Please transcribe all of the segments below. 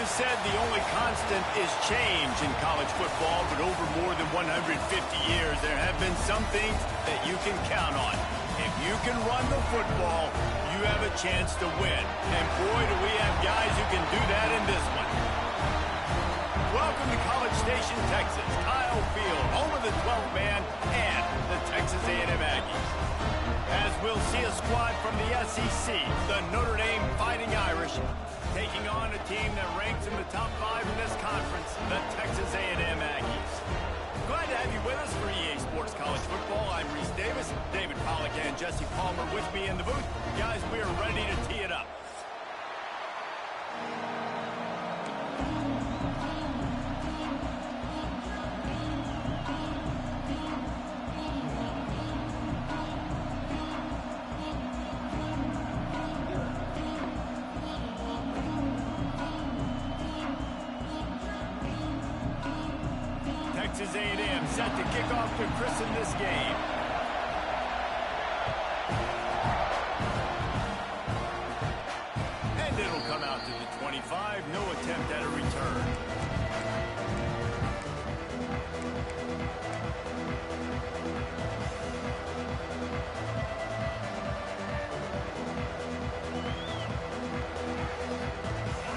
is said the only constant is change in college football, but over more than 150 years, there have been some things that you can count on. If you can run the football, you have a chance to win. And boy, do we have guys who can do that in this one. Welcome to College Station, Texas, Kyle Field, home of the 12th man and the Texas A&M Aggies. As we'll see a squad from the SEC, the Notre Dame Fighting Irish, taking on a team that ranks in the top 5 in this conference, the Texas A&M Aggies. Glad to have you with us for EA Sports College Football. I'm Reese Davis, David Pollack and Jesse Palmer with me in the booth. Guys, we are ready to tee it up. Texas A&M set to kick off to christen this game. And it'll come out to the 25. No attempt at a return.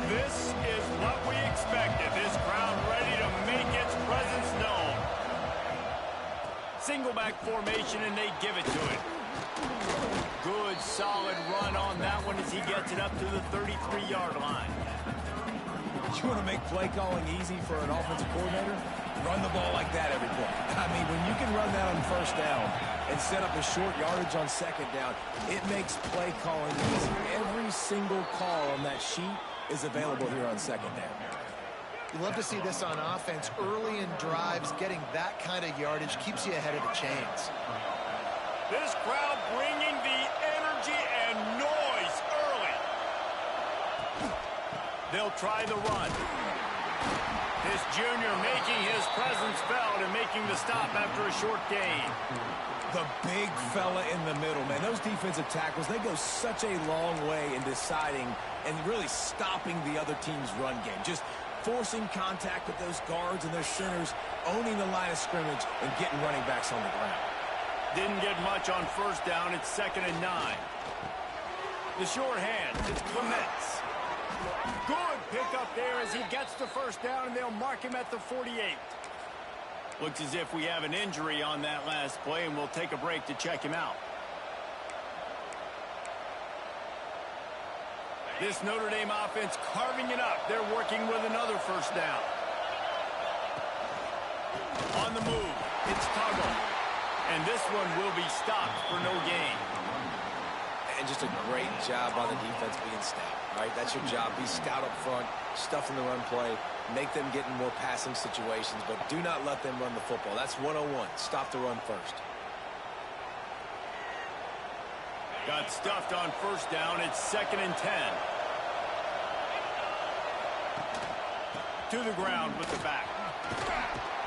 This is what we expected. This crowd ready to make its presence known. Single back formation, and they give it to it. Good, solid run on that one as he gets it up to the 33-yard line. You want to make play calling easy for an offensive coordinator? Run the ball like that every play. I mean, when you can run that on first down and set up a short yardage on second down, it makes play calling easy. Every single call on that sheet is available here on second down. You love to see this on offense. Early in drives, getting that kind of yardage keeps you ahead of the chains. This crowd bringing the energy and noise early. They'll try the run. This junior making his presence felt and making the stop after a short gain. The big fella in the middle, man. Those defensive tackles, they go such a long way in deciding and really stopping the other team's run game. Just forcing contact with those guards and their centers, owning the line of scrimmage, and getting running backs on the ground. Didn't get much on first down. It's 2nd and 9. The short hand. It's Clements. Good pick up there as he gets the first down, and they'll mark him at the 48. Looks as if we have an injury on that last play, and we'll take a break to check him out. This Notre Dame offense carving it up. They're working with another first down. On the move, it's Tuggle. And this one will be stopped for no gain. And just a great job by the defense being stout, right? That's your job. Be stout up front, stuff in the run play, make them get in more passing situations, but do not let them run the football. That's 101. Stop the run first. Got stuffed on first down. It's 2nd and 10. To the ground with the back.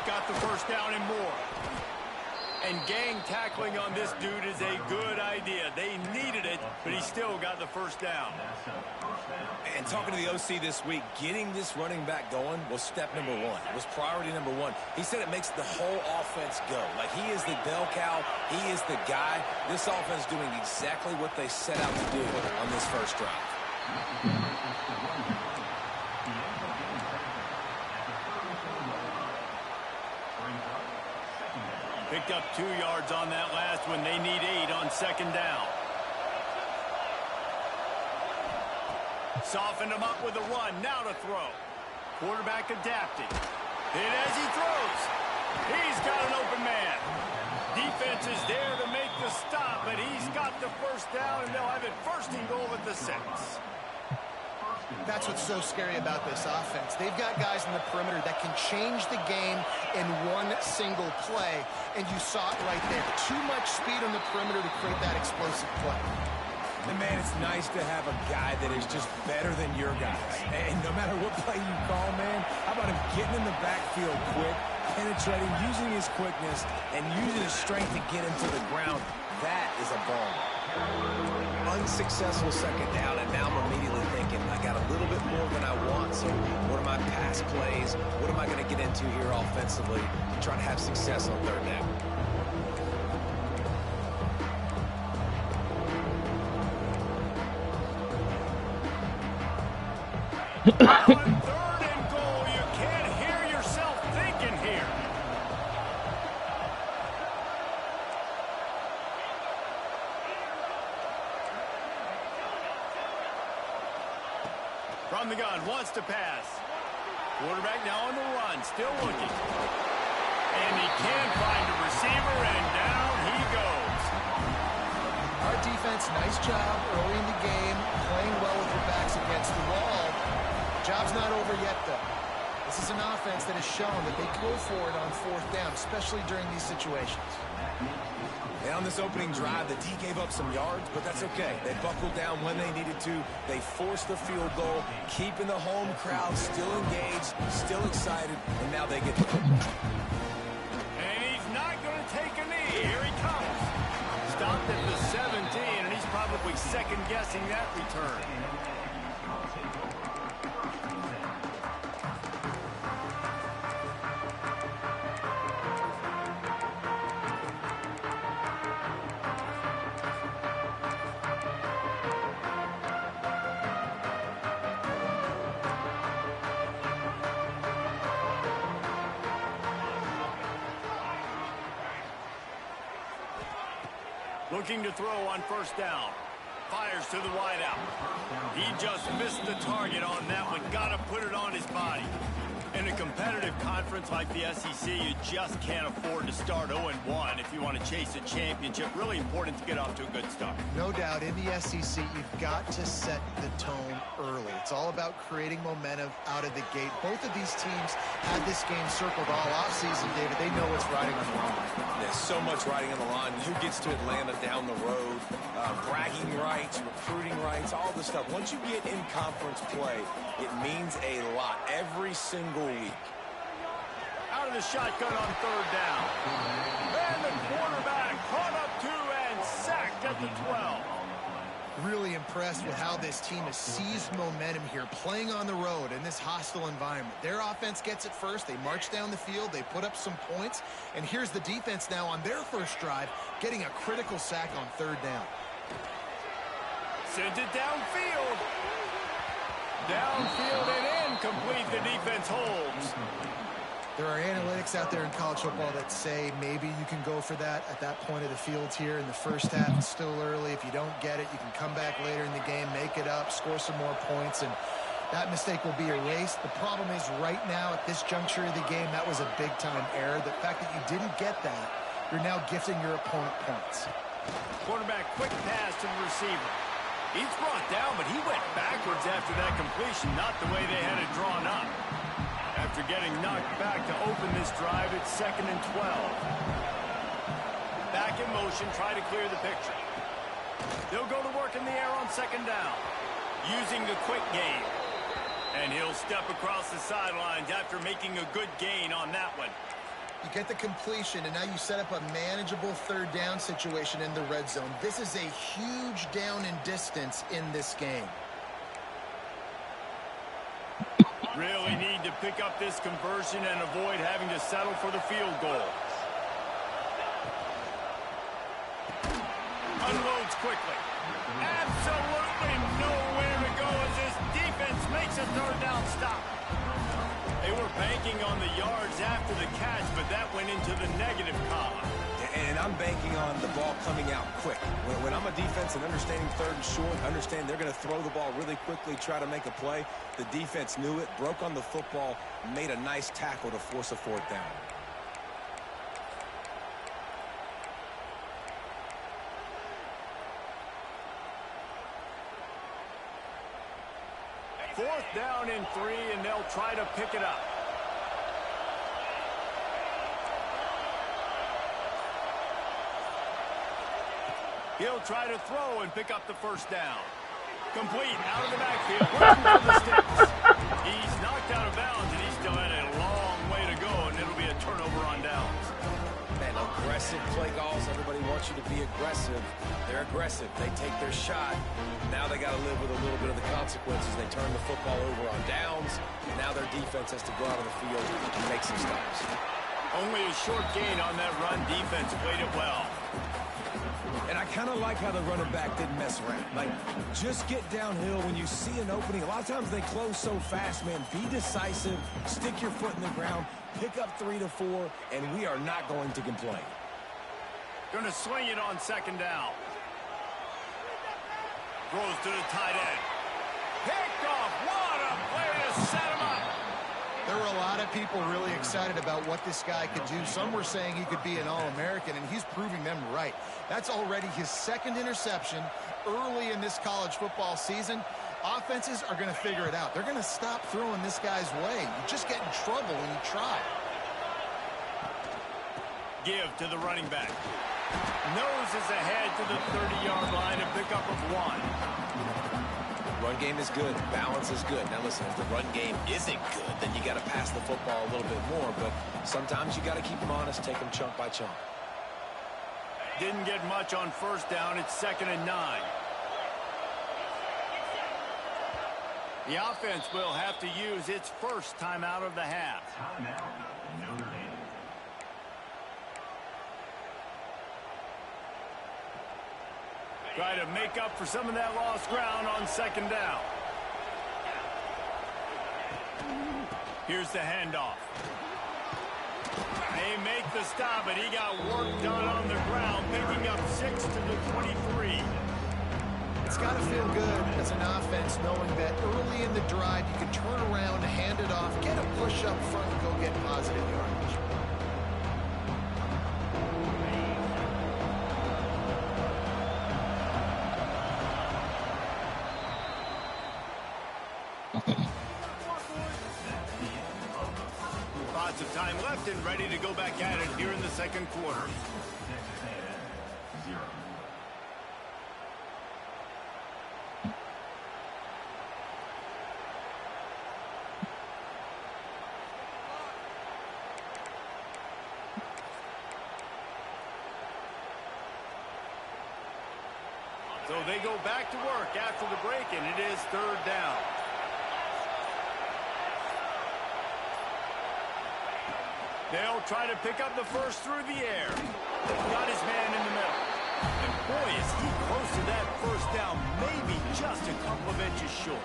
Got the first down and more. And gang tackling on this dude is a good idea. They needed it, but he still got the first down. And talking to the OC this week, getting this running back going was step number 1. It was priority number 1. He said it makes the whole offense go. Like, he is the bell cow. He is the guy. This offense doing exactly what they set out to do on this first drive. Picked up 2 yards on that last one. They need 8 on 2nd down. Softened him up with a run. Now to throw. Quarterback adapting. Hit as he throws. He's got an open man. Defense is there to make the stop, but he's got the first down, and they'll have it 1st and goal at the 6. That's what's so scary about this offense. They've got guys in the perimeter that can change the game in one single play, and you saw it right there. Too much speed on the perimeter to create that explosive play. And, man, it's nice to have a guy that is just better than your guys. And no matter what play you call, man, how about him getting in the backfield quick, penetrating, using his quickness, and using his strength to get him to the ground. That is a ball. Unsuccessful 2nd down, and now I'm immediately thinking, I got a little bit more than I want. So what are my pass plays? What am I going to get into here offensively to try to have success on third down? On third and goal, you can't hear yourself thinking here. From the gun, wants to pass. Quarterback now on the run, still looking. And he can't find a receiver, and down he goes. Our defense, nice job early in the game, playing well with their backs against the wall. Job's not over yet, though. This is an offense that has shown that they go for it on fourth down, especially during these situations. And on this opening drive, the D gave up some yards, but that's okay. They buckled down when they needed to. They forced the field goal, keeping the home crowd still engaged, still excited, and now they get the football. And he's not going to take a knee. Here he comes. Stopped at the 17, and he's probably second-guessing that return. Looking to throw on first down. Fires to the wideout. He just missed the target on that one. Got to put it on his body. In a competitive conference like the SEC, you just can't afford to start 0-1 if you want to chase a championship. Really important to get off to a good start. No doubt, in the SEC, you've got to set the tone early. It's all about creating momentum out of the gate. Both of these teams had this game circled all offseason, David. They know what's riding on the line. There's so much riding on the line. Who gets to Atlanta down the road? Bragging rights, recruiting rights, all this stuff. Once you get in conference play, it means a lot every single week. Out of the shotgun on third down. And the quarterback caught up to and sacked at the 12. Really impressed with how this team has seized momentum here, playing on the road in this hostile environment. Their offense gets it first. They march down the field. They put up some points. And here's the defense now on their first drive, getting a critical sack on third down. Sends it downfield. Downfield and incomplete. The defense holds. There are analytics out there in college football that say maybe you can go for that at that point of the field here in the first half. It's still early. If you don't get it, you can come back later in the game, make it up, score some more points, and that mistake will be erased. The problem is right now at this juncture of the game, that was a big-time error. The fact that you didn't get that, you're now gifting your opponent points. Quarterback quick pass to the receiver. He's brought down, but he went backwards after that completion, not the way they had it drawn up. After getting knocked back to open this drive, it's 2nd and 12. Back in motion, try to clear the picture. They'll go to work in the air on second down, using the quick game. And he'll step across the sidelines after making a good gain on that one. You get the completion, and now you set up a manageable third down situation in the red zone. This is a huge down in distance in this game. Really need to pick up this conversion and avoid having to settle for the field goal. Unloads quickly. Absolutely nowhere to go as this defense makes a third down stop. They were banking on the yards after the catch, but that went into the negative column. And I'm banking on the ball coming out quick. When I'm a defense and understanding third and short, understand they're going to throw the ball really quickly, try to make a play. The defense knew it, broke on the football, made a nice tackle to force a fourth down. Fourth down and 3, and they'll try to pick it up. He'll try to throw and pick up the first down. Complete out of the backfield. Working for the sticks. He's knocked out of bounds, and he still had a long way to go, and it'll be a turnover on downs. Man, aggressive play calls. Everybody wants you to be aggressive. They're aggressive. They take their shot. Now they got to live with a little bit of the consequences. They turn the football over on downs. Now their defense has to go out on the field and make some stops. Only a short gain on that run. Defense played it well. And I kind of like how the running back didn't mess around. Like, just get downhill when you see an opening. A lot of times they close so fast, man. Be decisive, stick your foot in the ground, pick up 3 to 4, and we are not going to complain. Going to swing it on second down. Throws to the tight end. Picked off. What a play to set him up. There were a lot of people really excited about what this guy could do. Some were saying he could be an All-American, and he's proving them right. That's already his second interception early in this college football season. Offenses are going to figure it out. They're going to stop throwing this guy's way. You just get in trouble when you try. Give to the running back. Noses ahead to the 30-yard line, a pickup of 1. Run game is good. Balance is good. Now, listen, if the run game isn't good, then you got to pass the football a little bit more. But sometimes you got to keep them honest, take them chunk by chunk. Didn't get much on first down. It's 2nd and 9. The offense will have to use its first timeout of the half. Try to make up for some of that lost ground on second down. Here's the handoff. They make the stop, but he got work done on the ground, picking up 6 to the 23. It's got to feel good as an offense knowing that early in the drive you can turn around, hand it off, get a push up front, and go get positive yardage. Lots of time left and ready to go back at it here in the second quarter. So they go back to work after the break, and it is 3rd down. They'll try to pick up the first through the air. Got his man in the middle. And boy, is he close to that first down, maybe just a couple of inches short.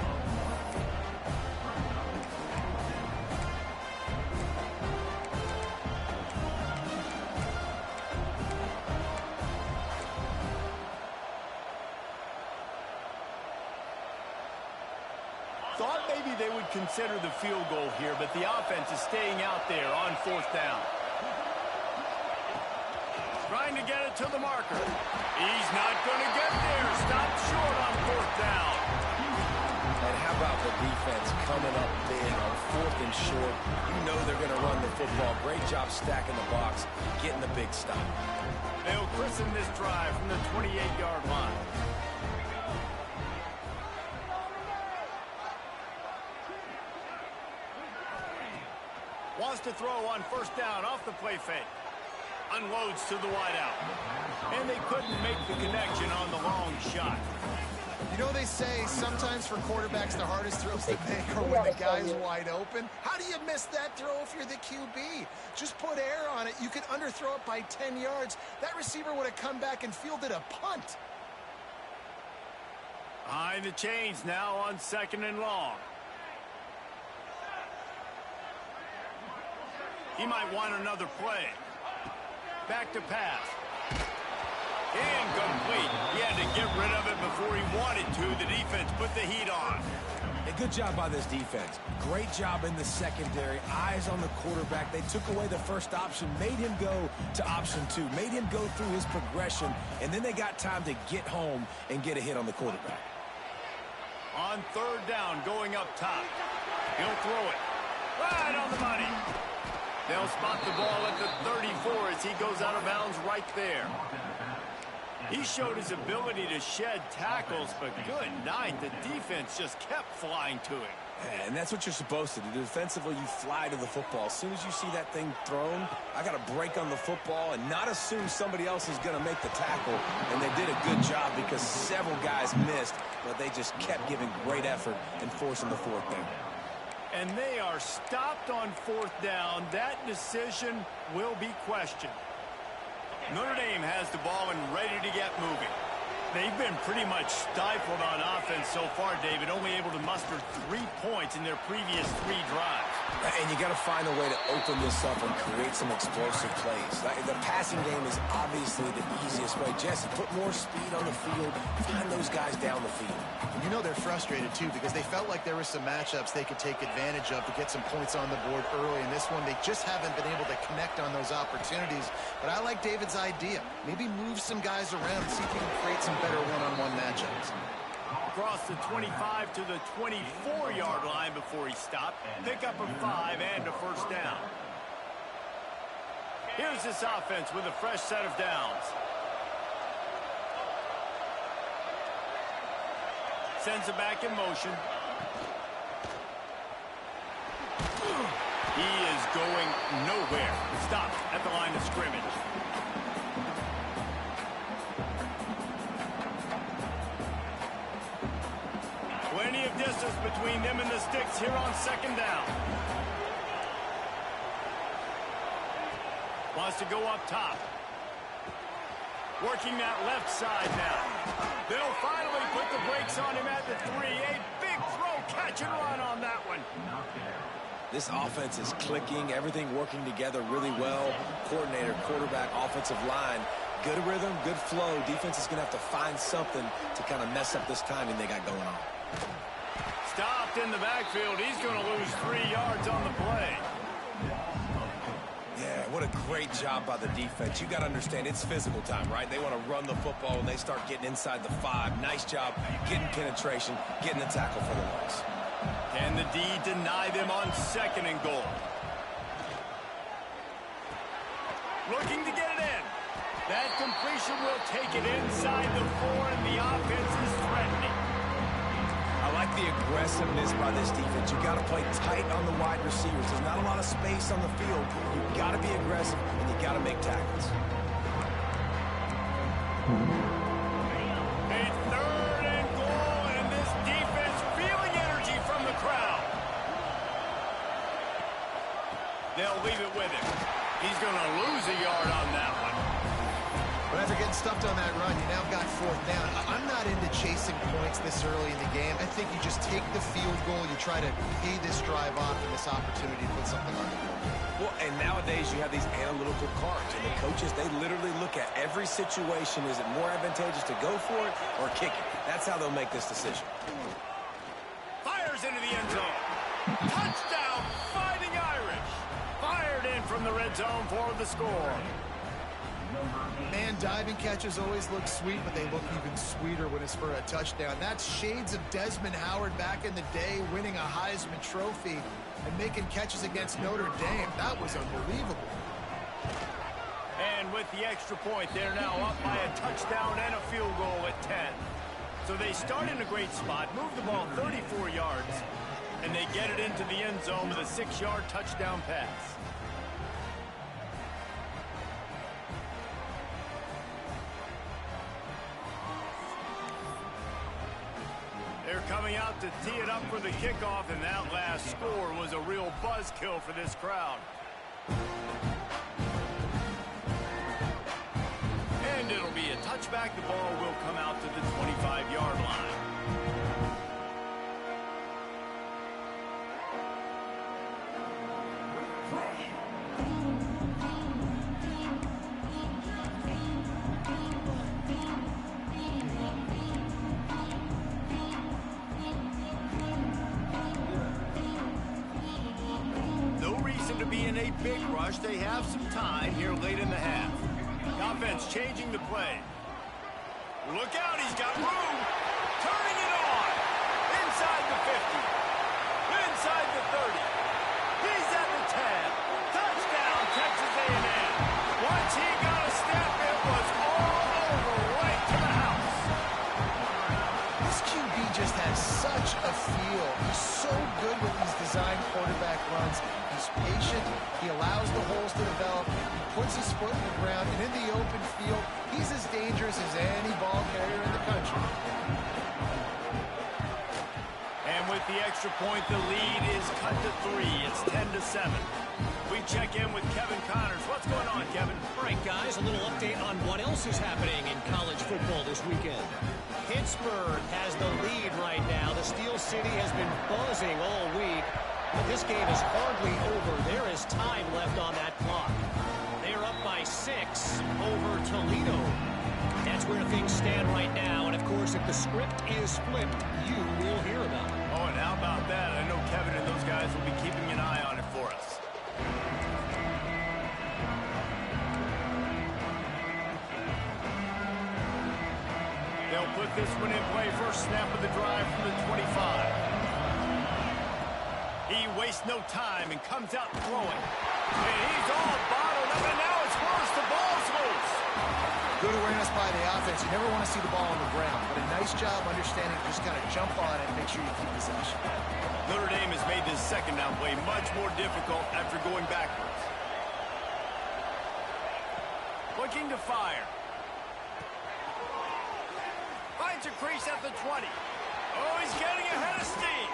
Thought maybe they would consider the field goal here, but the offense is staying out there on 4th down. Trying to get it to the marker. He's not going to get there. Stopped short on 4th down. And how about the defense coming up big on 4th and short? You know they're going to run the football. Great job stacking the box, getting the big stop. They'll christen this drive from the 28-yard line. Wants to throw on 1st down off the play fake. Unloads to the wideout. And they couldn't make the connection on the long shot. You know, they say sometimes for quarterbacks the hardest throws they make are when the guy's wide open. How do you miss that throw if you're the QB? Just put air on it. You could underthrow it by 10 yards. That receiver would have come back and fielded a punt. Behind the chains now on 2nd and long. He might want another play. Back to pass. Incomplete. He had to get rid of it before he wanted to. The defense put the heat on. A good job by this defense. Great job in the secondary. Eyes on the quarterback. They took away the first option, made him go to option 2, made him go through his progression, and then they got time to get home and get a hit on the quarterback. On 3rd down, going up top. He'll throw it. Right on the money. They'll spot the ball at the 34 as he goes out of bounds right there. He showed his ability to shed tackles, but good night. The defense just kept flying to him. And that's what you're supposed to do. Defensively, you fly to the football. As soon as you see that thing thrown, I got to break on the football and not assume somebody else is going to make the tackle. And they did a good job because several guys missed, but they just kept giving great effort and forcing the fourth down. And they are stopped on fourth down. That decision will be questioned. Notre Dame has the ball and ready to get moving. They've been pretty much stifled on offense so far, David, only able to muster 3 points in their previous 3 drives. And you got to find a way to open this up and create some explosive plays. The passing game is obviously the easiest way. Jesse, put more speed on the field. Find those guys down the field. You know they're frustrated, too, because they felt like there were some matchups they could take advantage of to get some points on the board early. In this one, they just haven't been able to connect on those opportunities. But I like David's idea. Maybe move some guys around, see if you can create some better one-on-one matchups. Across the 25 to the 24-yard line before he stopped. Pick up a 5 and a first down. Here's this offense with a fresh set of downs. Sends it back in motion. He is going nowhere. Stop at the line of scrimmage. Plenty of distance between them and the sticks here on second down. Wants to go up top. Working that left side now. They'll finally put the brakes on him at the 3. A big throw, catch and run on that one. This offense is clicking, everything working together really well. Coordinator, quarterback, offensive line. Good rhythm, good flow. Defense is going to have to find something to kind of mess up this timing they got going on. Stopped in the backfield. He's going to lose 3 yards on the play. Yeah, what a great job by the defense. You got to understand, it's physical time, right? They want to run the football and they start getting inside the 5. Nice job getting penetration, getting the tackle for the loss. Can the D deny them on second and goal? Looking to get it in. That completion will take it inside the 4, and the offense is threatening. I like the aggressiveness by this defense. You got to play tight on the wide receivers. There's not a lot of space on the field. You got to be aggressive, and you got to make tackles. A third and goal, and this defense feeling energy from the crowd. They'll leave it with him. He's going to lose a yard on that one. But after getting stuffed on that run, you now got fourth down. I'm not into chasing points this early in the game. I think you just take the field goal. You try to pay this drive off and this opportunity to put something on the board. Well, and nowadays you have these analytical cards, and the coaches, they literally look at every situation. Is it more advantageous to go for it or kick it? That's how they'll make this decision. Fires into the end zone. Touchdown, Fighting Irish. Fired in from the red zone for the score. Man, diving catches always look sweet, but they look even sweeter when it's for a touchdown. That's shades of Desmond Howard back in the day, winning a Heisman Trophy and making catches against Notre Dame. That was unbelievable. And with the extra point, they're now up by a touchdown and a field goal at 10. So they start in a great spot, move the ball 34 yards, and they get it into the end zone with a 6-yard touchdown pass. They're coming out to tee it up for the kickoff, and that last score was a real buzzkill for this crowd. And it'll be a touchback. The ball will come out to the 25-yard line. Big rush. They have some time here late in the half. The offense changing the play. Look out, he's got room. Turning it on. Inside the 50. Inside the 30. He's at the 10. Touchdown, Texas A&M. Once he got a step, it was all over right to the house. This QB just has such a feel. He's so good the extra point. The lead is cut to 3. It's 10-7. We check in with Kevin Connors. What's going on, Kevin? All right, guys, a little update on what else is happening in college football this weekend. Pittsburgh has the lead right now. The Steel City has been buzzing all week, but this game is hardly over. There is time left on that clock. They're up by 6 over Toledo. That's where things stand right now, and of course, if the script is flipped, you will hear about it. Oh, and how about that? I know Kevin and those guys will be keeping an eye on it for us. They'll put this one in play. First snap of the drive from the 25. He wastes no time and comes out throwing. And he's all bottled up, and now it's worse. The ball's loose. Good awareness by the offense. You never want to see the ball on the ground, but a nice job understanding to just kind of jump on it and make sure you keep possession. Notre Dame has made this second down play much more difficult after going backwards. Looking to fire. Finds a crease at the 20. Oh, he's getting ahead of steam.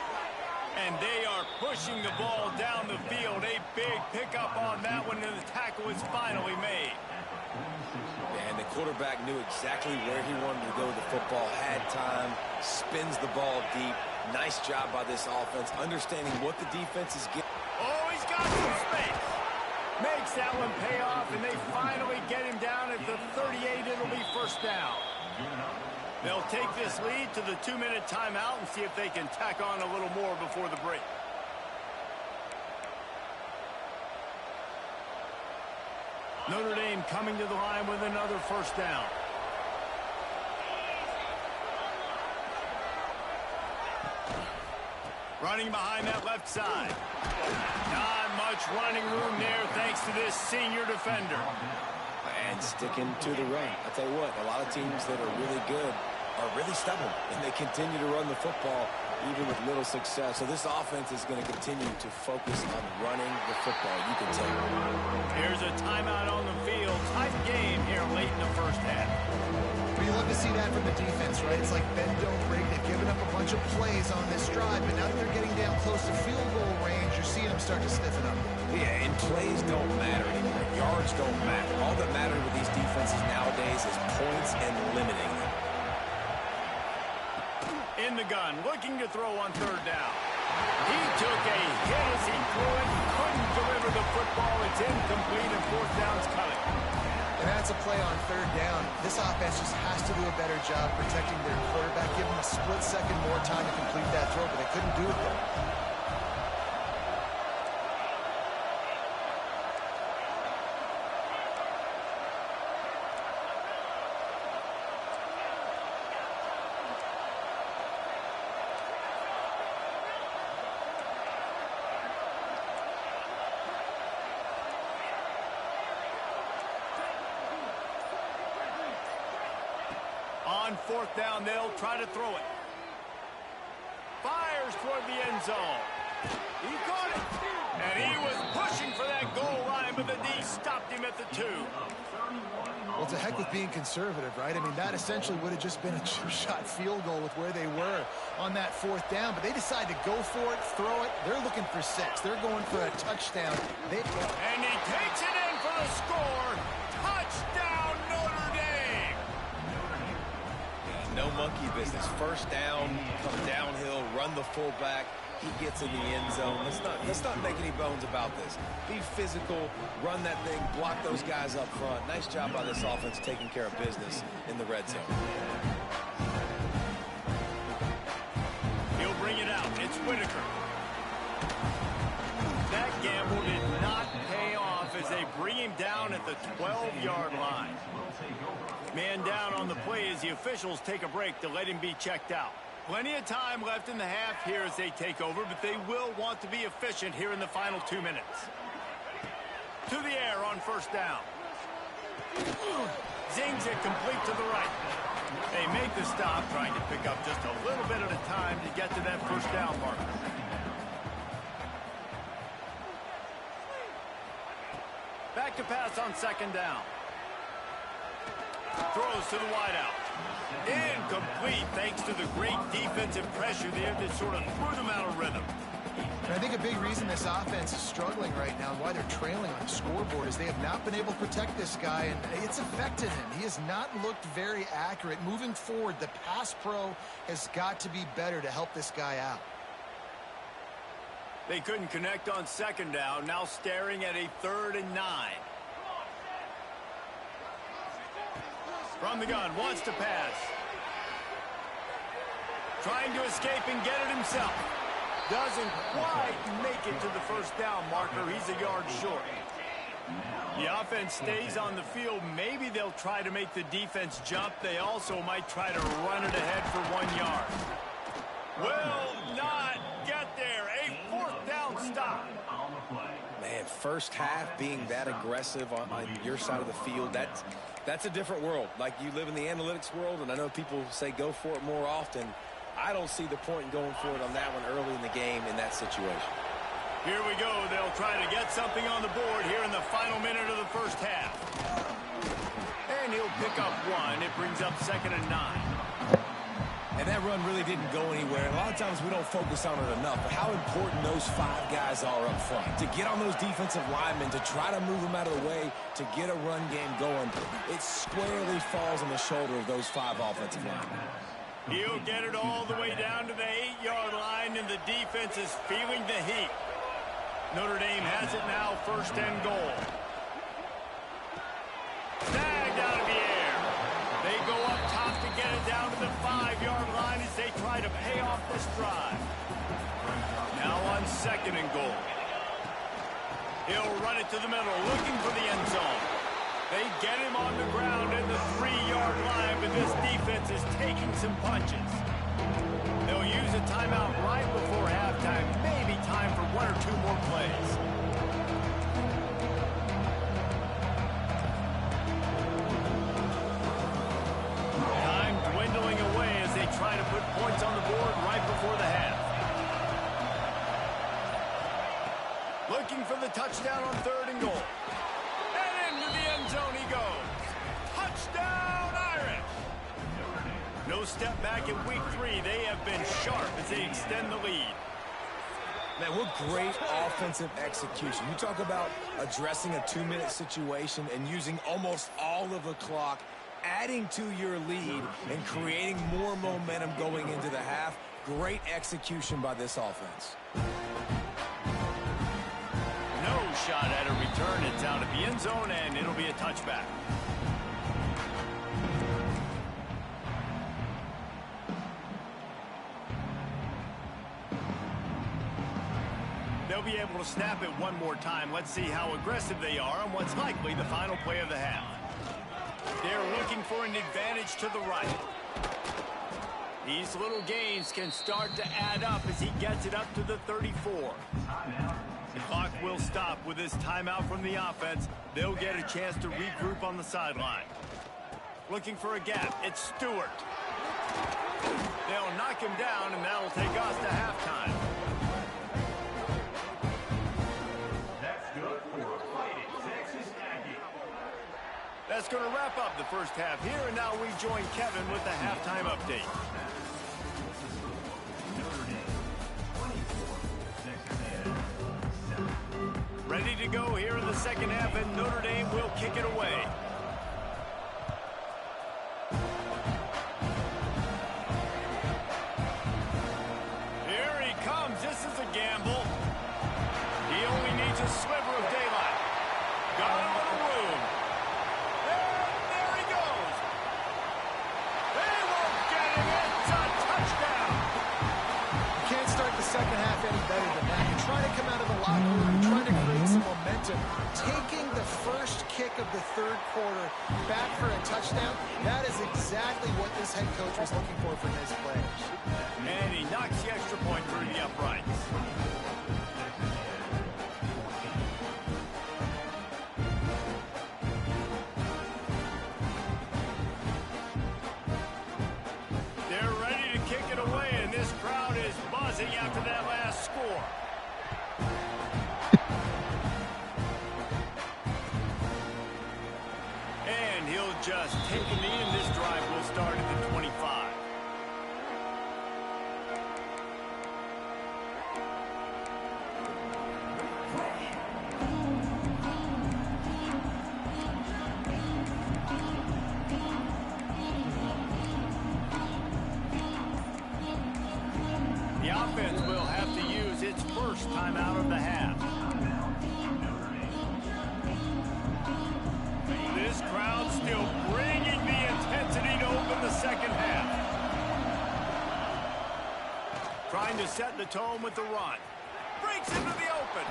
And they are pushing the ball down the field. A big pickup on that one, and the tackle is finally made. And the quarterback knew exactly where he wanted to go with the football, had time, spins the ball deep. Nice job by this offense, understanding what the defense is getting. Oh, he's got some space. Makes that one pay off, and they finally get him down at the 38. It'll be first down. They'll take this lead to the 2-minute timeout and see if they can tack on a little more before the break. Notre Dame coming to the line with another first down. Running behind that left side. Not much running room there thanks to this senior defender. And sticking to the run. I'll tell you what, a lot of teams that are really good are really stubborn, and they continue to run the football even with little success. So this offense is going to continue to focus on running the football, you can tell. Here's a timeout on the field. Tight game here late in the first half. But you love to see that from the defense, right? It's like bend, don't break. They've given up a bunch of plays on this drive, but now that they're getting down close to field goal range, you're seeing them start to stiffen up. Yeah, and plays don't matter anymore. Yards don't matter. All that matters with these defenses nowadays is points and limiting them. In the gun, looking to throw on third down. He took a hit as he threw it. Couldn't deliver the football. It's incomplete, and fourth down's coming. And that's a play on third down. This offense just has to do a better job protecting their quarterback. Give them a split second more time to complete that throw, but they couldn't do it there. On fourth down, they'll try to throw it. Fires toward the end zone. He caught it. And he was pushing for that goal line, but the D stopped him at the 2. Well, to heck with being conservative, right? I mean, that essentially would have just been a chip-shot field goal with where they were on that fourth down. But they decide to go for it, throw it. They're looking for 6. They're going for a touchdown. And he takes it in for the score. Touchdown, Notre Dame. No monkey business. First down, come downhill, run the fullback. He gets in the end zone. Let's not make any bones about this. Be physical, run that thing, block those guys up front. Nice job by this offense taking care of business in the red zone. He'll bring it out. It's Whitaker. That gamble did not pay off as they bring him down at the 12-yard line. Man down on the play as the officials take a break to let him be checked out. Plenty of time left in the half here as they take over, but they will want to be efficient here in the final 2 minutes. To the air on first down. Zings it complete to the right. They make the stop, trying to pick up just a little bit at a time to get to that first down marker. Back to pass on second down. Throws to the wideout. Incomplete thanks to the great defensive pressure there that sort of threw them out of rhythm. And I think a big reason this offense is struggling right now and why they're trailing on the scoreboard is they have not been able to protect this guy, and it's affected him. He has not looked very accurate. Moving forward, the pass pro has got to be better to help this guy out. They couldn't connect on second down, now staring at a 3rd and 9. From the gun, wants to pass. Trying to escape and get it himself. Doesn't quite make it to the first down marker. He's a yard short. The offense stays on the field. Maybe they'll try to make the defense jump. They also might try to run it ahead for 1 yard. Will not get there. A 4th down stop. Man, first half being that aggressive on your side of the field, that's a different world. Like, you live in the analytics world, and I know people say go for it more often. I don't see the point in going for it on that one early in the game in that situation. Here we go. They'll try to get something on the board here in the final minute of the first half. And he'll pick up 1. It brings up 2nd and 9. And that run really didn't go anywhere. A lot of times we don't focus on it enough, but how important those 5 guys are up front. To get on those defensive linemen, to try to move them out of the way, to get a run game going, it squarely falls on the shoulder of those 5 offensive linemen. He'll get it all the way down to the 8-yard line, and the defense is feeling the heat. Notre Dame has it now, 1st and goal. Snagged out of the air. They go up top to get it down to the 5-yard line as they try to pay off this drive. Now on 2nd and goal. He'll run it to the middle, looking for the end zone. They get him on the ground at the 3-yard line, but this defense is taking some punches. They'll use a timeout right before halftime. Maybe time for 1 or 2 more plays. Time dwindling away as they try to put points on the board right before the half. Looking for the touchdown on 3rd and goal. Into the end zone he goes. Touchdown, Irish! No step back in week 3. They have been sharp as they extend the lead. Man, what great offensive execution. You talk about addressing a 2-minute situation and using almost all of the clock, adding to your lead, and creating more momentum going into the half. Great execution by this offense. Shot at a return. It's out of the end zone, and it'll be a touchback. They'll be able to snap it one more time. Let's see how aggressive they are on what's likely the final play of the half. They're looking for an advantage to the right. These little gains can start to add up as he gets it up to the 34. The clock will stop with this timeout from the offense. They'll get a chance to regroup on the sideline. Looking for a gap. It's Stewart. They'll knock him down, and that'll take us to halftime. That's good for a Fighting Texas Aggie. That's going to wrap up the first half here, and now we join Kevin with the halftime update. Ready to go here in the second half, and Notre Dame will kick it away. Here he comes. This is a gamble. He only needs a sliver of daylight. Got a little room. And there he goes. They won't get him. It's a touchdown. You can't start the second half any better than that. You're trying to come out of the locker room. You're trying to create some momentum. Taking the first kick of the 3rd quarter back for a touchdown, that is exactly what this head coach was looking for from his players. And he knocks the extra point through the uprights. They're ready to kick it away, and this crowd is buzzing after that last score. And he'll just take a knee, and this drive will start at the offense will have to use its first timeout of the half. This crowd still bringing the intensity to open the second half. Trying to set the tone with the run. Breaks into the open.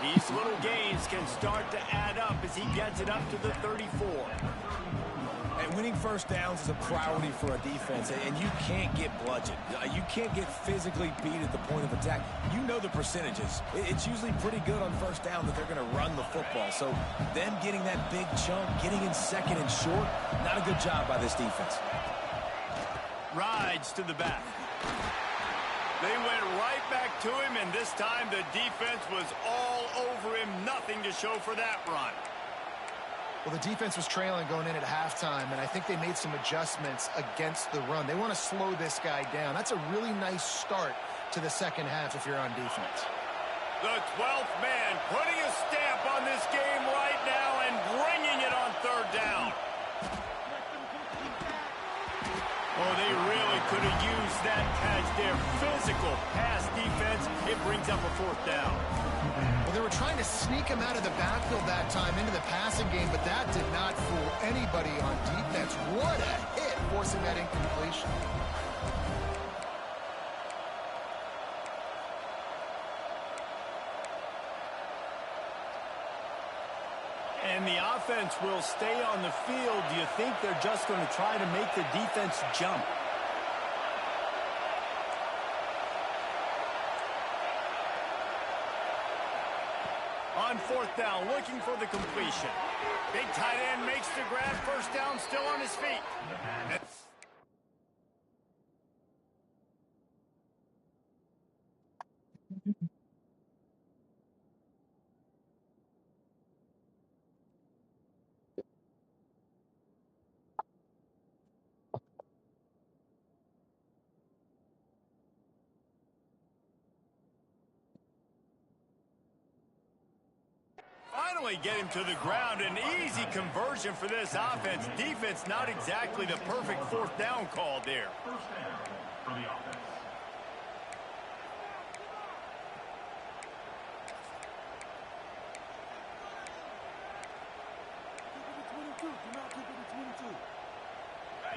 These little gains can start to add up as he gets it up to the 34. And winning first downs is a priority for a defense, and you can't get bludgeoned. You can't get physically beat at the point of attack. You know the percentages. It's usually pretty good on first down that they're going to run the football. So them getting that big chunk, getting in second and short, not a good job by this defense. Rides to the back. They went right back to him, and this time the defense was all over him. Nothing to show for that run. Well, the defense was trailing going in at halftime, and I think they made some adjustments against the run. They want to slow this guy down. That's a really nice start to the second half if you're on defense. The 12th man putting a stamp on this game right now and bringing it on third down. Oh, they really could have used that as their physical pass defense. It brings up a fourth down. Well, they were trying to sneak him out of the backfield that time into the passing game, but that did not fool anybody on defense. What a hit, forcing that incompletion. And the offense will stay on the field. Do you think they're just going to try to make the defense jump? On fourth down, looking for the completion. Big tight end makes the grab. First down, still on his feet. Finally get him to the ground. An easy conversion for this offense. Defense not exactly the perfect fourth down call there. First down for the offense.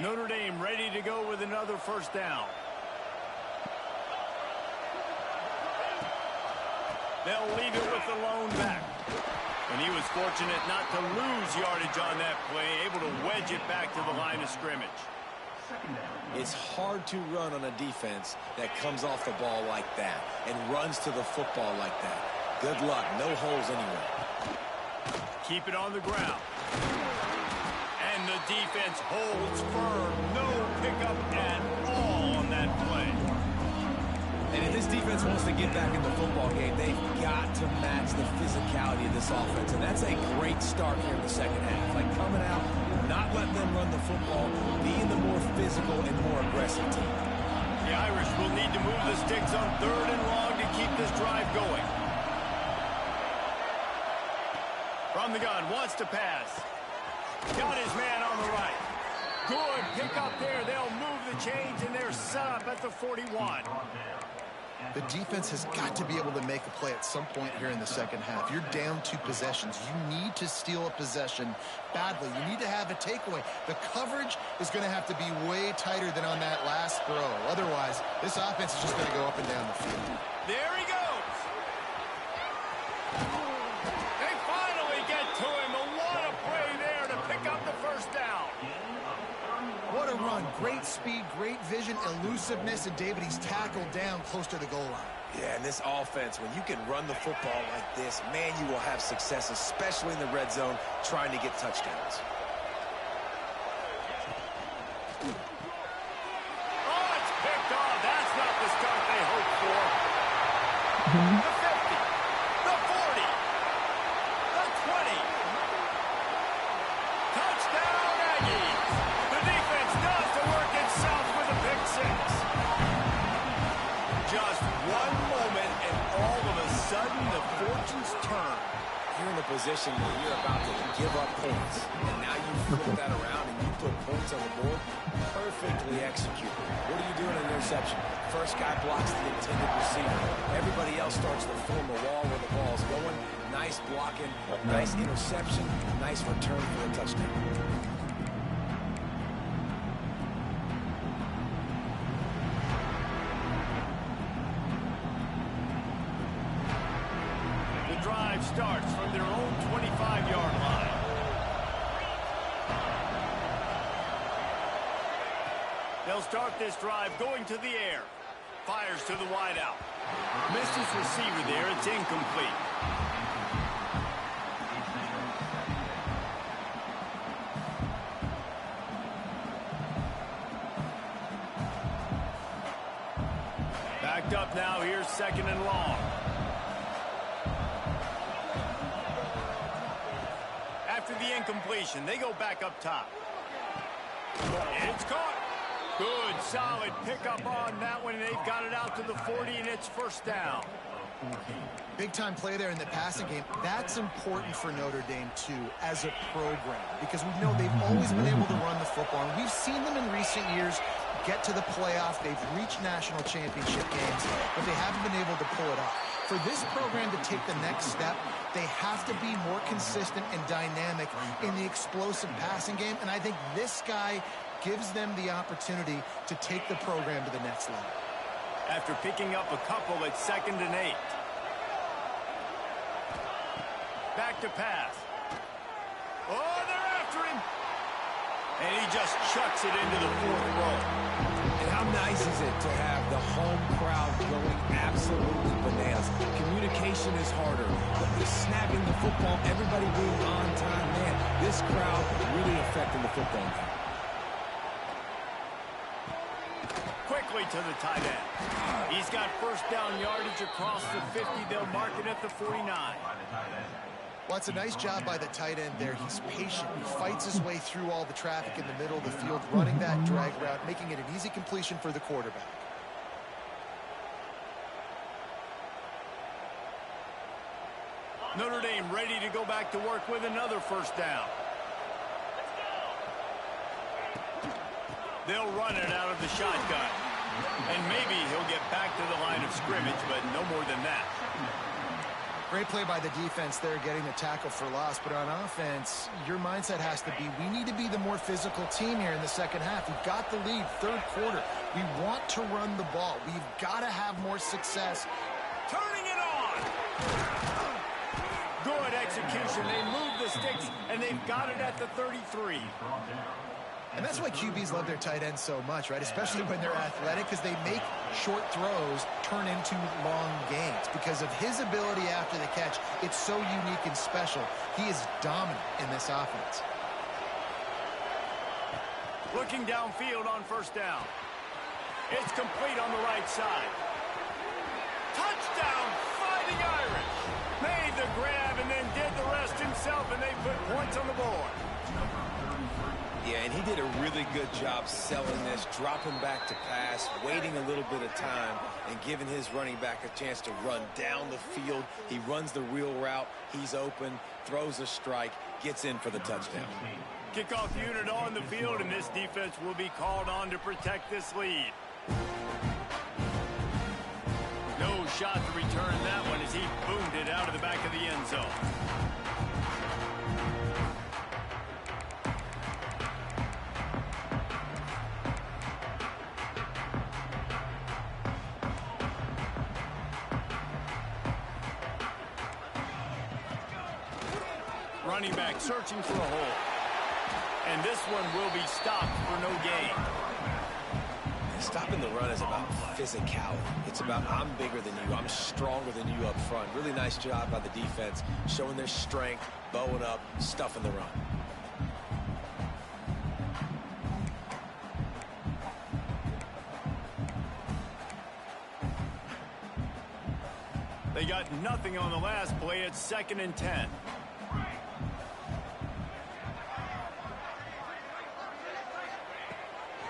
Notre Dame ready to go with another first down. They'll leave it with the lone back. And he was fortunate not to lose yardage on that play, able to wedge it back to the line of scrimmage. It's hard to run on a defense that comes off the ball like that and runs to the football like that. Good luck. No holes anywhere. Keep it on the ground. And the defense holds firm. No pickup at all on that play. And if this defense wants to get back in the football game, they've got to match the physicality of this offense. And that's a great start here in the second half. Like coming out, not letting them run the football, being the more physical and more aggressive team. The Irish will need to move the sticks on third and long to keep this drive going. From the gun, wants to pass. Got his man on the right. Good pick up there. They'll move the chains, and they're set up at the 41. The defense has got to be able to make a play at some point here in the second half. You're down 2 possessions. You need to steal a possession badly. You need to have a takeaway. The coverage is going to have to be way tighter than on that last throw. Otherwise, this offense is just going to go up and down the field. There he goes. They finally get to him. What a play there to pick up the first down. What a run. Great speed, great vision, elusiveness, and David, he's tackled down close to the goal line. Yeah, and this offense, when you can run the football like this, man, you will have success, especially in the red zone, trying to get touchdowns. Oh, it's picked off. That's not the start they hoped for. The 50, the 40, the 20. Touchdown, Aggies. The defense does the work itself with a pick six. Just one moment, and all of a sudden, the fortunes turn. Here in the position where you're about to give up points, and now you flip that around and you put points on the board, perfectly executed. What are you doing in interception? First guy blocks the intended receiver. Everybody else starts to form a wall where the ball's going. Nice blocking, nice interception, nice return for a touchdown. Drive starts from their own 25-yard line. They'll start this drive going to the air. Fires to the wideout. Missed his receiver there. It's incomplete. Backed up now. Here's second and long. After the incompletion, they go back up top. It's caught. Good, solid pickup on that one, and they've got it out to the 40, and it's first down. Big-time play there in the passing game. That's important for Notre Dame, too, as a program, because we know they've always been able to run the football, and we've seen them in recent years get to the playoff. They've reached national championship games, but they haven't been able to pull it off. For this program to take the next step, they have to be more consistent and dynamic in the explosive passing game, and I think this guy gives them the opportunity to take the program to the next level. After picking up a couple at 2nd and 8. Back to pass. Oh, they're after him. And he just chucks it into the 4th row. And how nice is it to have the home crowd going absolutely bananas? Communication is harder, but the snapping the football, everybody being on time, man, this crowd really affecting the football game. Quickly to the tight end. He's got first down yardage across the 50. They'll mark it at the 49. Well, it's a nice job by the tight end there. He's patient. He fights his way through all the traffic in the middle of the field, running that drag route, making it an easy completion for the quarterback. Notre Dame ready to go back to work with another first down. They'll run it out of the shotgun. And maybe he'll get back to the line of scrimmage, but no more than that. Great play by the defense there, getting the tackle for loss. But on offense, your mindset has to be, we need to be the more physical team here in the second half. We've got the lead, 3rd quarter. We want to run the ball. We've got to have more success. Turning it on! Good execution. They move the sticks, and they've got it at the 33. And that's why QBs love their tight ends so much, right? Especially when they're athletic, because they make short throws turn into long gains. Because of his ability after the catch, it's so unique and special. He is dominant in this offense. Looking downfield on first down. It's complete on the right side. Touchdown, Fighting Irish. Made the grab and then did the rest himself, and they put points on the board. Yeah, and he did a really good job selling this, dropping back to pass, waiting a little bit of time, and giving his running back a chance to run down the field. He runs the real route. He's open, throws a strike, gets in for the touchdown. Kickoff unit on the field, and this defense will be called on to protect this lead. No shot to return that one as he boomed it out of the back of the end zone. Running back searching for a hole. And this one will be stopped for no gain. Stopping the run is about physicality. It's about I'm bigger than you. I'm stronger than you up front. Really nice job by the defense, showing their strength, bowing up, stuffing the run. They got nothing on the last play. It's 2nd and 10.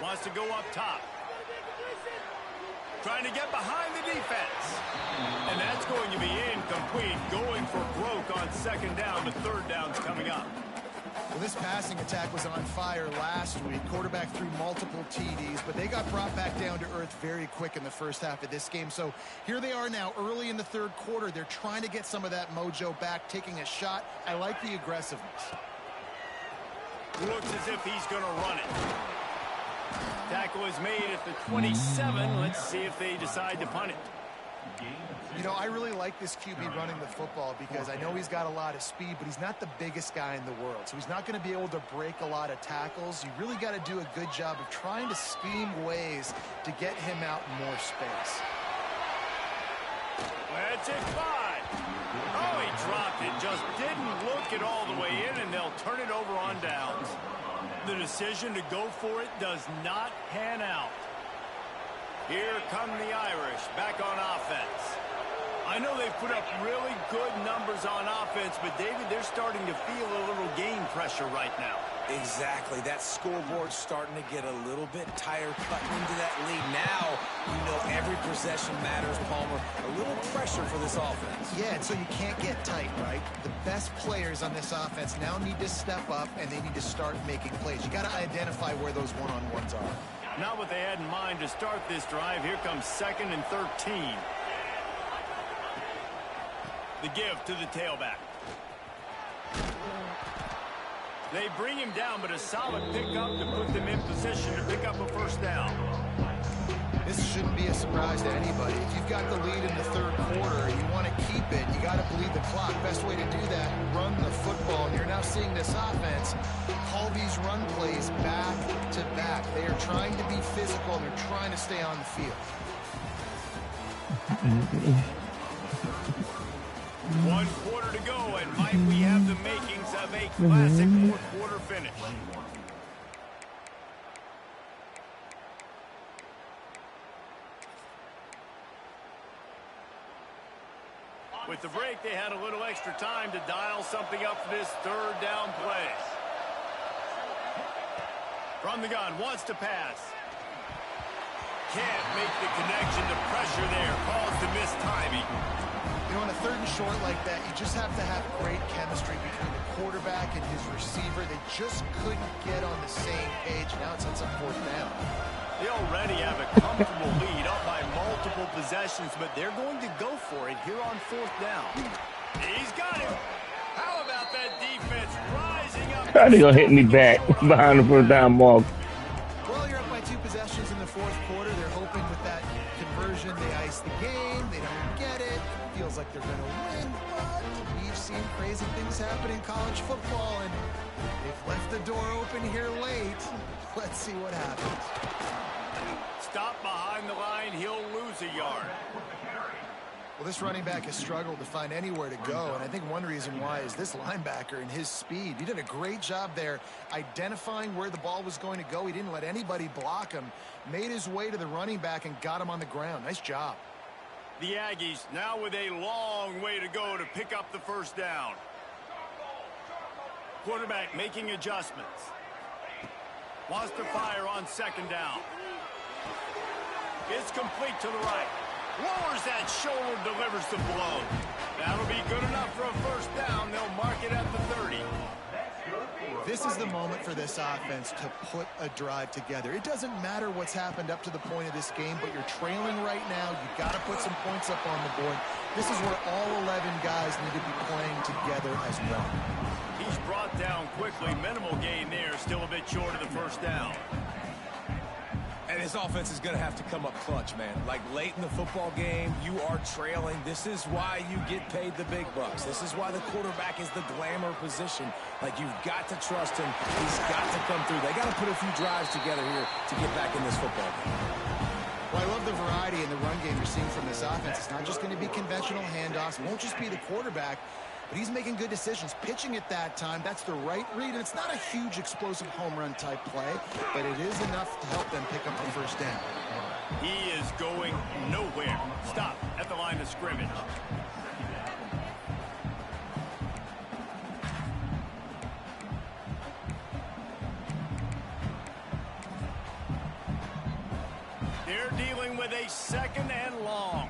Wants to go up top. trying to get behind the defense. And that's going to be incomplete, going for broke on second down. The third down's coming up. Well, this passing attack was on fire last week. Quarterback threw multiple TDs, but they got brought back down to earth very quick in the first half of this game. So here they are now early in the third quarter. They're trying to get some of that mojo back, taking a shot. I like the aggressiveness. Looks as if he's going to run it. Tackle is made at the 27. Let's see if they decide to punt it. You know, I really like this QB running the football because I know he's got a lot of speed, but he's not the biggest guy in the world. So he's not going to be able to break a lot of tackles. You really got to do a good job of trying to scheme ways to get him out in more space. That's it, 5. Oh, he dropped it. Just didn't look it all the way in, and they'll turn it over on downs. The decision to go for it does not pan out. Here come the Irish back on offense. I know they've put up really good numbers on offense, but David, they're starting to feel a little game pressure right now. Exactly. That scoreboard's starting to get a little bit tired cutting into that lead. Now, you know every possession matters, Palmer. A little pressure for this offense. Yeah, and so you can't get tight, right? The best players on this offense now need to step up, and they need to start making plays. You got to identify where those one-on-ones are. Not what they had in mind to start this drive. Here comes 2nd and 13. The give to the tailback. They bring him down, but a solid pickup to put them in position to pick up a first down. This shouldn't be a surprise to anybody. If you've got the lead in the third quarter and you want to keep it, you got to bleed the clock. Best way to do that, run the football. And you're now seeing this offense call these run plays back to back. They are trying to be physical, and they're trying to stay on the field. 1 quarter to go, and might we have the makings of a classic fourth quarter finish. With the break, they had a little extra time to dial something up for this third down play. From the gun, wants to pass. Can't make the connection. The pressure there caused the missed timing. You know, on a 3rd and short like that, you just have to have great chemistry between the quarterback and his receiver. They just couldn't get on the same page. Now it sets up 4th down. They already have a comfortable lead up by multiple possessions, but they're going to go for it here on 4th down. He's got him. How about that defense rising up? How they gonna hit me back behind the first down mark? Well, you're up by 2 possessions in the 4th quarter. They're hoping with that conversion they ice the game. They don't get it. Feels like they're going to win, but we've seen crazy things happen in college football, and they've left the door open here late. Let's see what happens. Stop behind the line. He'll lose a yard. Well, this running back has struggled to find anywhere to go, and I think one reason why is this linebacker and his speed. He did a great job there identifying where the ball was going to go. He didn't let anybody block him, made his way to the running back, and got him on the ground. Nice job. The Aggies now with a long way to go to pick up the first down. Quarterback making adjustments. Wants to fire on 2nd down. It's complete to the right. Lowers that shoulder, delivers the blow. That'll be good enough for a first down. They'll mark it at the 30. This is the moment for this offense to put a drive together. It doesn't matter what's happened up to the point of this game, but you're trailing right now. You've got to put some points up on the board. This is where all 11 guys need to be playing together as one. He's brought down quickly. Minimal gain there. Still a bit short of the first down. And this offense is going to have to come up clutch, man. Like late in the football game, you are trailing. This is why you get paid the big bucks. This is why the quarterback is the glamour position. Like, you've got to trust him. He's got to come through. They got to put a few drives together here to get back in this football game. Well, I love the variety in the run game you're seeing from this offense. It's not just going to be conventional handoffs. It won't just be the quarterback, but he's making good decisions. Pitching at that time, that's the right read. And it's not a huge explosive home run type play, but it is enough to help them pick up the first down. He is going nowhere. Stop at the line of scrimmage. They're dealing with a second and long.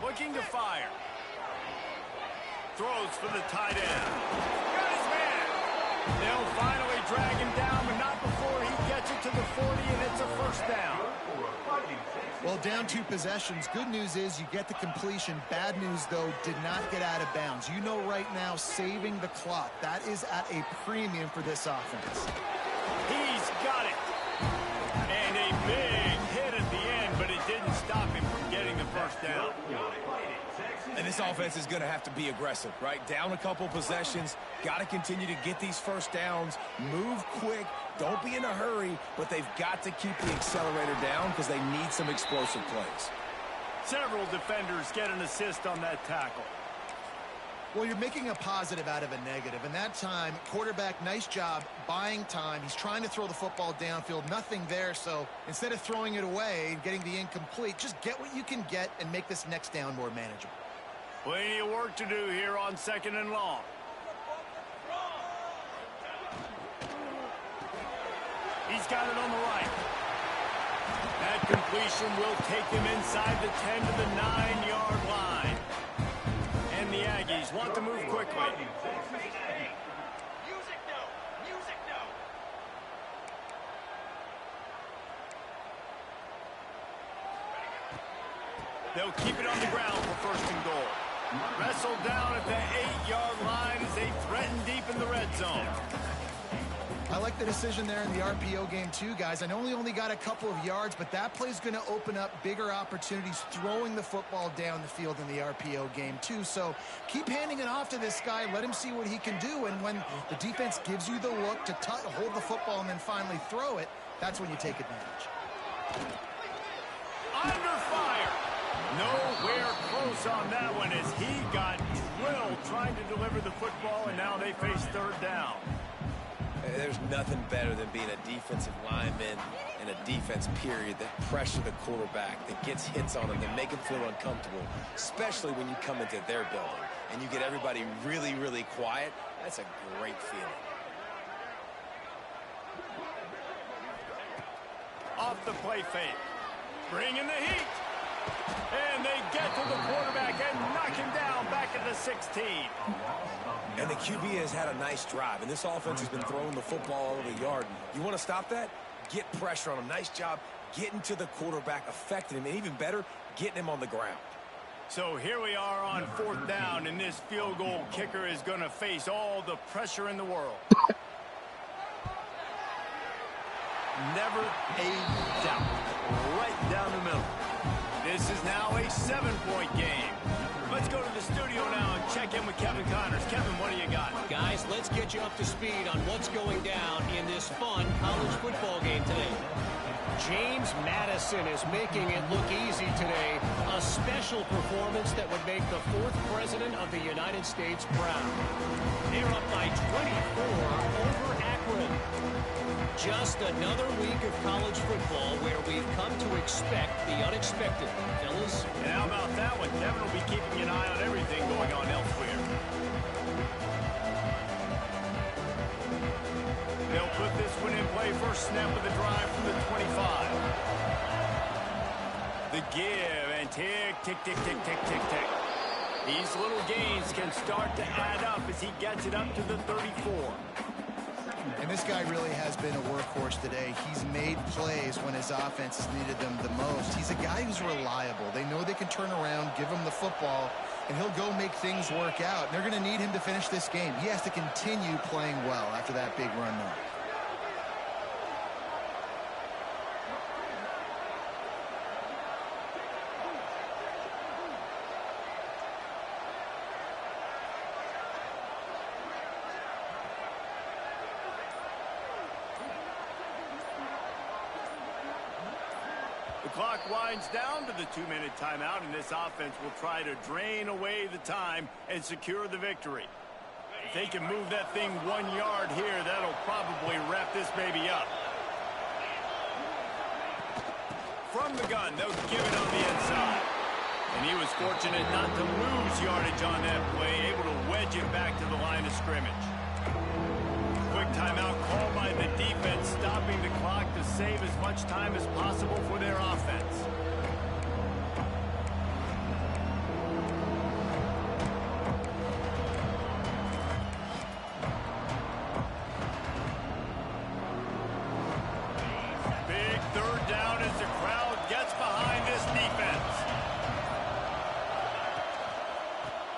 Looking to fire. Throws for the tight end. Got his man. They'll finally drag him down, but not before he gets it to the 40, and it's a first down. Well, down 2 possessions. Good news is you get the completion. Bad news, though, did not get out of bounds. You know right now, saving the clock. That is at a premium for this offense. He's got it. And a big hit at the end, but it didn't stop him from getting the first down. And this offense is going to have to be aggressive, right? Down a couple possessions, got to continue to get these first downs, move quick, don't be in a hurry, but they've got to keep the accelerator down because they need some explosive plays. Several defenders get an assist on that tackle. Well, you're making a positive out of a negative. And that time, quarterback, nice job buying time. He's trying to throw the football downfield. Nothing there. So instead of throwing it away and getting the incomplete, just get what you can get and make this next down more manageable. Plenty of work to do here on second and long. He's got it on the right. That completion will take him inside the 10 to the 9-yard line. And the Aggies want to move quickly. They'll keep it on the ground for first and goal. Wrestled down at the 8-yard line as they threaten deep in the red zone. I like the decision there in the RPO game too, guys. I know he only got a couple of yards, but that play's going to open up bigger opportunities throwing the football down the field in the RPO game too. So keep handing it off to this guy. Let him see what he can do. And when the defense gives you the look to hold the football and then finally throw it, that's when you take advantage. Under fire. Nowhere close on that one as he got drilled trying to deliver the football, and now they face third down. There's nothing better than being a defensive lineman and a defense period that pressure the quarterback, that gets hits on him, that make him feel uncomfortable, especially when you come into their building and you get everybody really, really quiet. That's a great feeling. Off the play fake. Bring in the heat. And they get to the quarterback and knock him down back at the 16. And the QB has had a nice drive, and this offense has been throwing the football all over the yard. You want to stop that? Get pressure on him. Nice job getting to the quarterback, affecting him, and even better, getting him on the ground. So here we are on fourth down, and this field goal kicker is going to face all the pressure in the world. Never a doubt. Right down the middle. This is now a 7-point game. Let's go to the studio now and check in with Kevin Connors. Kevin, what do you got? Guys, let's get you up to speed on what's going down in this fun college football game today. James Madison is making it look easy today. A special performance that would make the 4th president of the United States proud. They're up by 24 over Akron. Just another week of college football where we've come to expect the unexpected. Fellas? And how about that one? Kevin will be keeping an eye on everything going on elsewhere. They'll put this one in play. First snap of the drive from the 25. The give and tick, tick, tick, tick, tick, tick, tick. These little gains can start to add up as he gets it up to the 34. And this guy really has been a workhorse today. He's made plays when his offense has needed them the most. He's a guy who's reliable. They know they can turn around, give him the football, and he'll go make things work out. And they're going to need him to finish this game. He has to continue playing well after that big run now. The clock winds down to the 2-minute timeout, and this offense will try to drain away the time and secure the victory. If they can move that thing 1 yard here, that'll probably wrap this baby up. From the gun, they'll give it on the inside. And he was fortunate not to lose yardage on that play, able to wedge it back to the line of scrimmage. Quick timeout called by the defense, stopping the clock to save as much time as possible for their offense. Big third down as the crowd gets behind this defense.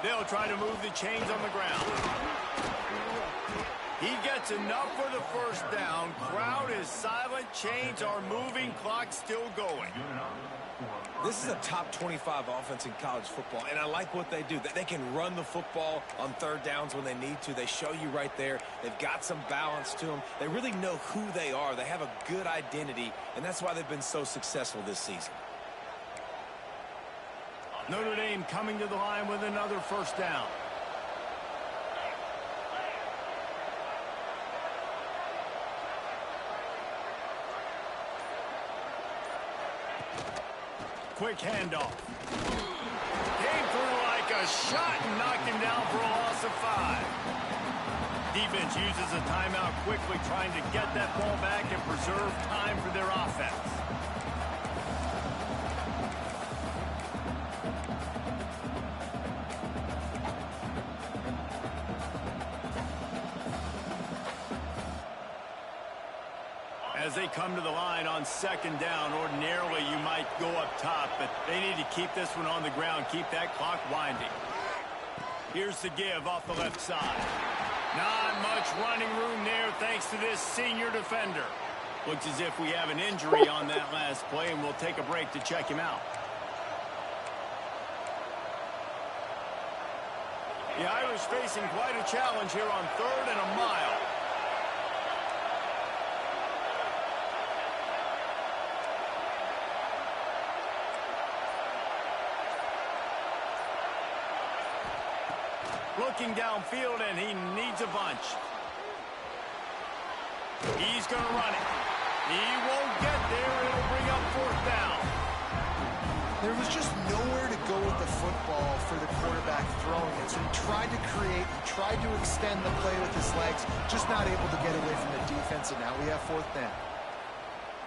They'll try to move the chains on the ground. He gets enough for the first down. Crowd is silent. Chains are moving. Clock still going. This is a top 25 offense in college football, and I like what they do. They can run the football on third downs when they need to. They show you right there. They've got some balance to them. They really know who they are. They have a good identity, and that's why they've been so successful this season. Notre Dame coming to the line with another first down. Quick handoff. Came through like a shot and knocked him down for a loss of 5. Defense uses a timeout quickly, trying to get that ball back and preserve time for their offense. As they come to the line on second down, ordinarily you might go up top, but they need to keep this one on the ground, keep that clock winding. Here's the give off the left side. Not much running room there thanks to this senior defender. Looks as if we have an injury on that last play, and we'll take a break to check him out. The Irish facing quite a challenge here on 3rd and a mile. Looking downfield, and he needs a bunch. He's going to run it. He won't get there. It'll bring up 4th down. There was just nowhere to go with the football for the quarterback throwing it. So he tried to create, he tried to extend the play with his legs, just not able to get away from the defense, and now we have 4th down.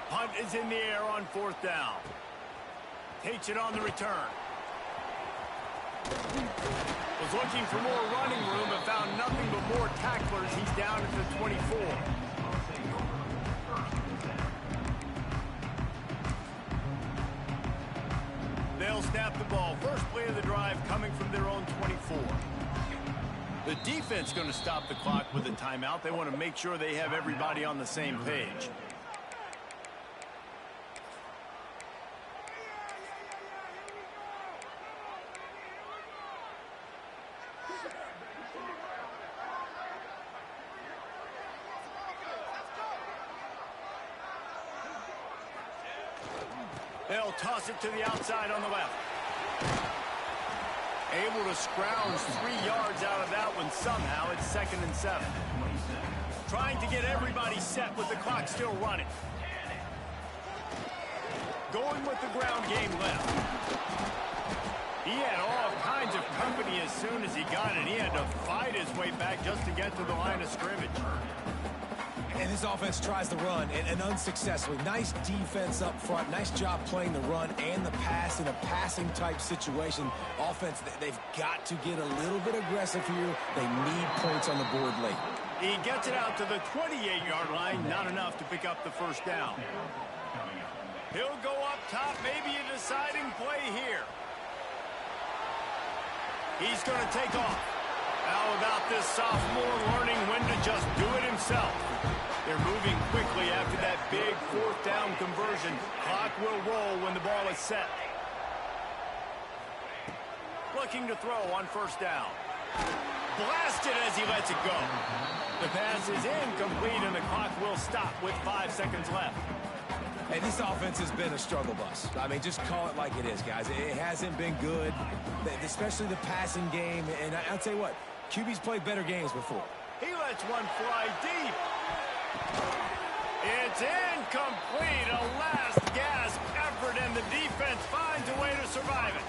Punt is in the air on 4th down. Takes it on the return. Was looking for more running room, but found nothing but more tacklers. He's down at the 24. They'll snap the ball. First play of the drive coming from their own 24. The defense going to stop the clock with a timeout. They want to make sure they have everybody on the same page. They'll toss it to the outside on the left. Able to scrounge 3 yards out of that one somehow. It's 2nd and 7. Trying to get everybody set with the clock still running. Going with the ground game left. He had all kinds of company as soon as he got it. He had to fight his way back just to get to the line of scrimmage. And this offense tries to run, and unsuccessfully. Nice defense up front. Nice job playing the run and the pass in a passing-type situation. Offense, they've got to get a little bit aggressive here. They need points on the board late. He gets it out to the 28-yard line. Not enough to pick up the first down. He'll go up top. Maybe a deciding play here. He's going to take off. How about this sophomore learning when to just do it himself? They're moving quickly after that big 4th down conversion. Clock will roll when the ball is set. Looking to throw on first down. Blasted as he lets it go. The pass is incomplete, and the clock will stop with 5 seconds left. Hey, this offense has been a struggle bus. I mean, just call it like it is, guys. It hasn't been good, especially the passing game. And I'll tell you what, QB's played better games before. He lets one fly deep. It's incomplete. A last gasp effort, and the defense finds a way to survive it.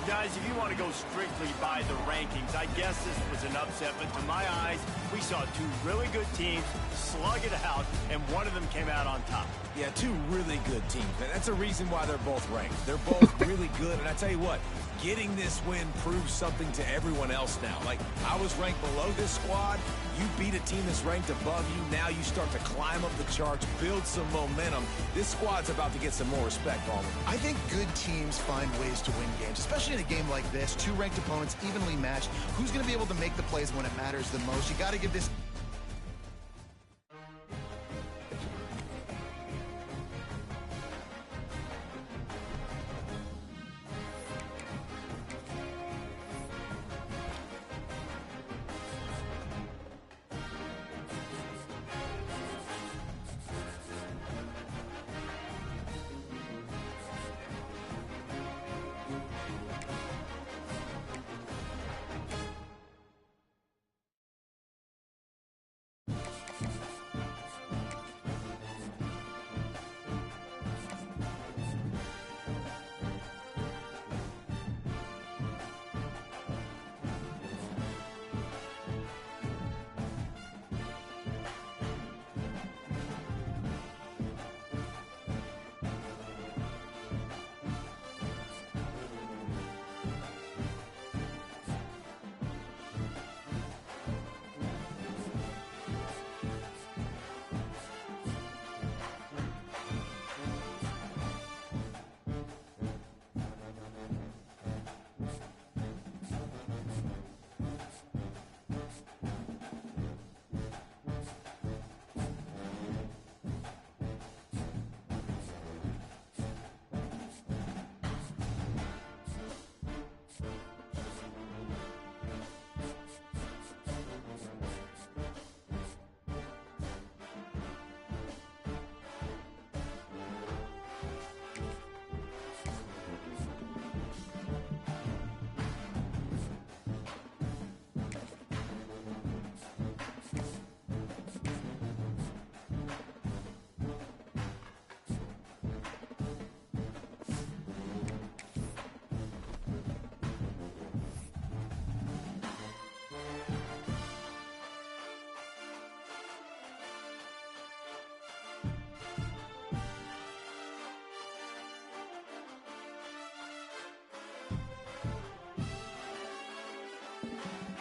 Guys, if you want to go strictly by the rankings, I guess this was an upset, but to my eyes, we saw two really good teams slug it out, and one of them came out on top. Yeah, two really good teams. And that's a reason why they're both ranked. They're both really good, and I tell you what, getting this win proves something to everyone else now. Like, I was ranked below this squad. You beat a team that's ranked above you. Now you start to climb up the charts, build some momentum. This squad's about to get some more respect, Palmer. I think good teams find ways to win games, especially in a game like this. Two ranked opponents, evenly matched. Who's going to be able to make the plays when it matters the most? You got to give this